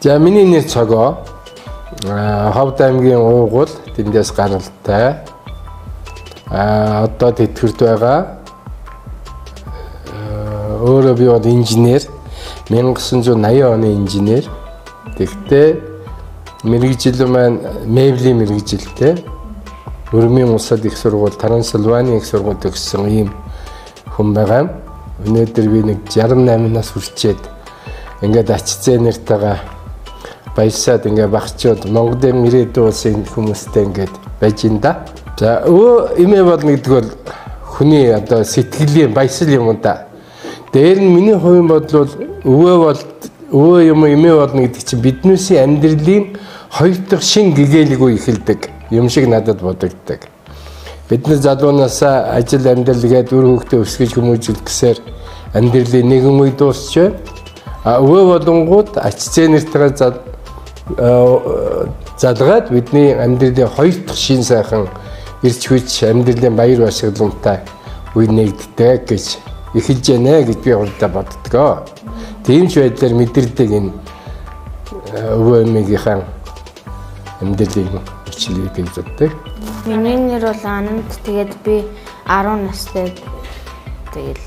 За миний нэр Цогоо. Ховд аймгийн уугуул тэндээс гаралтай. Одоо тэтгэврт байгаа. Өөрөө би бол инженер. 1980 оны инженер. Тэгтээ мэргэжил маань мэблийн мэргэжилтэй. Өрмийн улсад их сургууль, Трансильвани их сургууль төгссөн ийм хүн байгаа. Өнөөдөр би нэг 68 нас хүрчээд ингээд ач зээнэртэйгээ баясаад ингээд багчууд Монголын ирээдүйн улсын хүмүүстэй ингээд байж ин да. За өө имээ болно гэдэг бол хүний одоо сэтгэлийн баясал юм да. Дээр нь миний хувийн бодол бол өвөө юм имээ болно гэдэг чинь биднээсийн амьдралын хоёр дахь шин гэгээлгүй эхэлдэг юм шиг надад бодогддог. Бид нар залуунаасаа ажил амьдрал гээд үр хөвгтөө өсгөж хүмүүжил гэсээр амьдралын нэгэн үе дуусч байна. Өвөө болонгууд ач зээнэртэйгээ залгаад бидний амьдралын хоёр дахь шин сайхан ирж хүч амьдралын баяр баясгаламжтай үе нэгддэг гэж эхэлж байна гэж би урдаа боддгоо. Тийм ч байдлаар мэдэрдэг энэ өвөө эмээгийнхэн амьдралын бичлэг гэж боддог. Миний нэр бол Ананд. Тэгээд би 10 настай. Тэгэл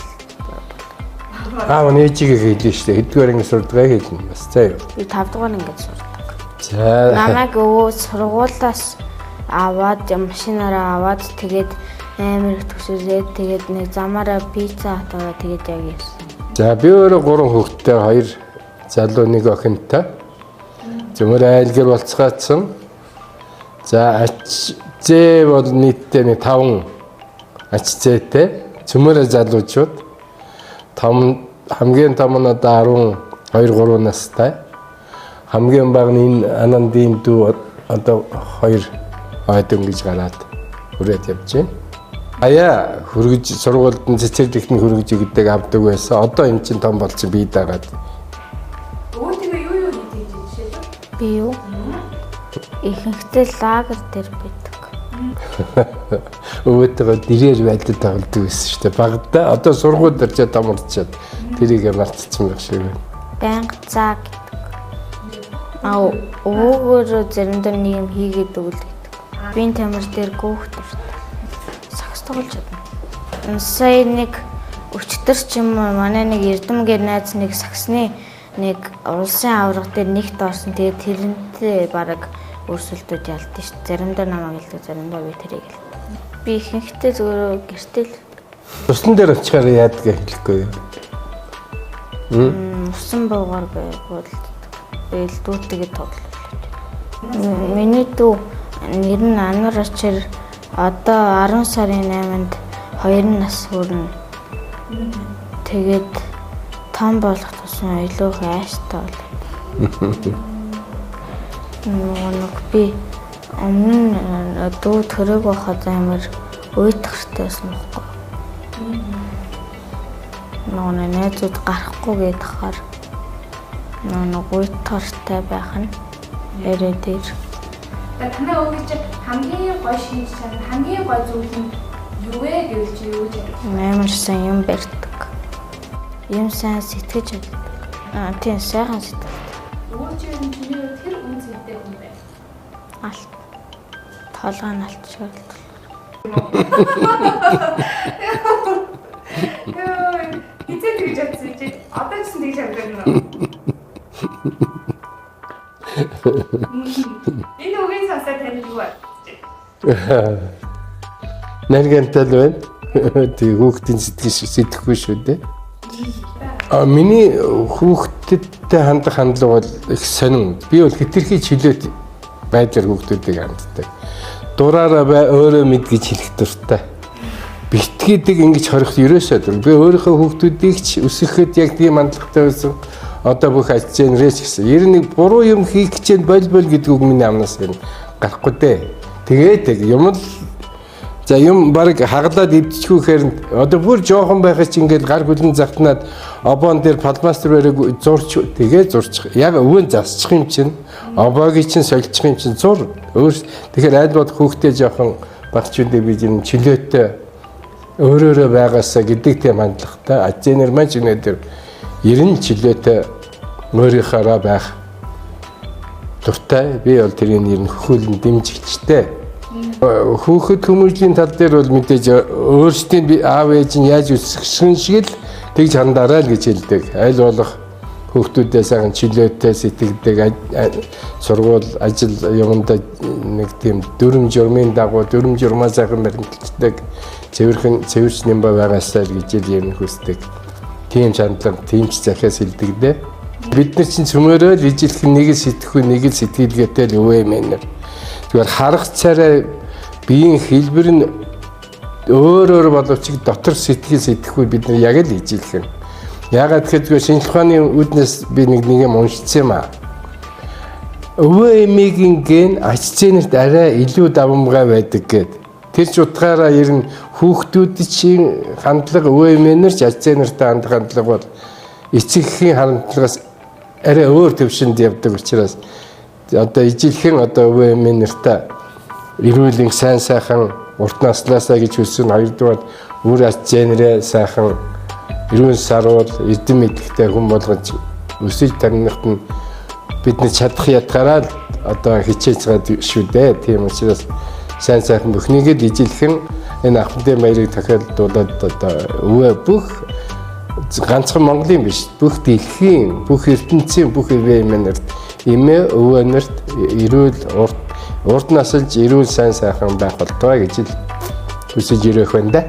ээжигээ хэлнэ шүү дээ. Хэдгээр ингэ сурдгаа хэлнэ бас заа юу. би 5 дугаар ингээд сурдаг. За Намайг өвөө сургуулаас аваад машинаараа аваад тэгээд амар их төгсөөд тэгээд нэг замаараа пицца хатгаа тэгээд яг яасан. За би өөрөө 3 хүүхэдтэй 2 залуу 1 охинтой. Зөмөр айлгэр болцгаацсан. За ач зээ бол нийтдээ нэг 5 ач зээтэй. Зөмөр залуучууд. Хамгийн том нь одоо 12 3 настай. Хамгийн бага нь Анандын дүү одоо 2 ойдон гэж гараад хүрээд явж байна. Аяа хөргөж сургуульд нь цэцэр техник хөргөж гэдэг авдаг байсан. Одоо эн чинь том болсон бий дагаад. Өө тийм юу хийдэг жишээ? Би юу? Ихэнхдээ лагер дээр байдаг. Өвөтэйгээ дирээр байдал тоглодог байсан шүү дээ. Багада одоо сургууль дээр ч томорчод тэрийг мартчихсан байх шиг байна. Банк цаа гэдэг. Өвөөгөө заримдаа нэг юм хийгээд өгөл гэдэг. Бин тамир дээр гөөхдөв. Сакс тоглож чадна. Сая нэг өчтөр ч юм уу манай нэг Эрдэмгээр найз нэг саксны нэг улсын аварга дээр нэгт орсон. Тэгээд тэрнтэй бараг өрсөлдөж ялдсан шүү. Заримдаа намайг хэлдэг, заримдаа би тэрийг хэлдэг. Би ихэнхдээ зөвхөн гэртэл Усан дээр очихаар яадаг хэлэхгүй юу? усан буугаар байвал дүүтэйгээ тоглолоо. Миний дүү нэр нь Анвар Ачир одоо 10 сарын 8-нд 2 нас хүрнэ. Тэгээд том болох тусмаа илүү хайштай болоо. Нэг би өмнө дүү төрөг байхад амар уйтгартай байсан байхгүй. Нэг найзууд гарахгүй гээд хахаар нэг уйтгартай байх нь ярэ дээр. Танай өвгөж хамгийн гоё шинж чанар, хамгийн гоё зүйл нь юу вэ гэвэл чи юу гэж Амар сайн юм барьдаг. Юм сайн сэтгэж чаддаг. Тийм сайхан сэтгэж. өвгөж юм чиний тэр үн цэнтэй хүн байна. Алт. Толгой нь алт шоолт. Йоо, хизээ тэгж чадсан чи одоо ч тэгж чаддаг нь. Энэ үгийн сасаа тань юу вэ? Наргантай л байна. Тэг хүүхдийн сэтгэхгүй шүү дээ. Миний хүүхдтэй хандах хандлага бол их сонин. Би бол хэтэрхий чөлөөт байдлаар хүүхдүүдийг ханддаг. Дураараа өөрөө мэд гэж хэлэх дуртай. Битгийдэг ингэж хорих ерөөсөө дөр. Би өөрийнхөө хүүхдүүдийг ч өсгөхөд яг тийм хандлагатай байсан. Одоо бүх ач зээнрээс гэсэн. Ер нь буруу юм хийх гэж бол гэдэг үг миний амнаас гарахгүй дээ. Тэгээд юм л за юм баг хаглаад идчихвэхээр одоо бүр жоохон байхад чи ингээд гар хүлэн захтнаад обоон дээр палмастер бараг зурч тэгээ зурчих. Яг өвөн засчих юм чинь обоогийн чинь соличих юм чинь зур. Тэгэхээр аль болох хүүхдээ жоохон багчуудыг би юм чөлөөтэй өөрөөрөө байгаасаа гэдэг тийм хандлагатай. Ач зээнэр маань ч өнөөдөр 90 чөлөөтэй өөрийнхоороо байх дуртай. Би бол тэрийг ер нь хөхөөлн дэмжигчтэй. Хүүхэд хүмүүжлийн тал дээр бол мэдээж өөрсдийн аав ээж нь яаж өсгсөн шиг л тэгж хандаарай л гэж хэлдэг. Аль болох хүүхдүүдээ сайхан чөлөөтэй сэтгэдэг, сургууль, ажил юмдаа нэг тийм дүрм журмын дагуу дүрм журмаа сайхан баримталдаг цэвэрч нэмбай байгаасаа л гэж ер нь хүсдэг. Тийм чандлага, тийм ч захиас хэлдэг дээ. Бид нар чинь цөмөрөө л ижилхэн нэг л сэтгэхгүй, нэг л сэтгэлгээтэй л өвөө мэнэр. Тэгвэл харах царай биеийн хэлбэр нь өөр боловч дотор сэтгэхгүй бид нар яг л ижилхэн. Ягаад гэвэл шинжлэх ухааны үүднээс би нэг юм уншсан юм аа. Өвөө эмээгийн ген ач зээнэрт арай илүү давамгай байдаг гэд. Тэр ч утгаараа ер нь хүүхдүүдийн хандлага өвөө эмээнэр ч ач зээнэртэй хандах хандлага бол эцэгхийн хандлагаас арай өөр төвшөнд явдаг учраас одоо ижилхэн одоо өвөө эмээнэртэй эрүүл сайн сайхан урт наслаасаа гэж хүсэн хоёрдугаар үр ач зээнэрээ сайхан эрүүл саруул эрдэм мэдлэгтэй хүн болгож өсөж тарнахт нь бидний чадах ятгаараа одоо хичээж байгаа шүү дээ. Тийм учраас сайн сайхан бүхнийг л ижилхэн энэ ахмадын баярыг тохиолдуулаад одоо өвөө бүх ганцхан Монголын биш бүх дэлхийн бүх ертөнцийн бүх өвөө эмээнэрт эмээ өвөө нарт эрүүл урт насалж эрүүл сайн сайхан байх болтугай гэж л хүсэж ирэх байна да.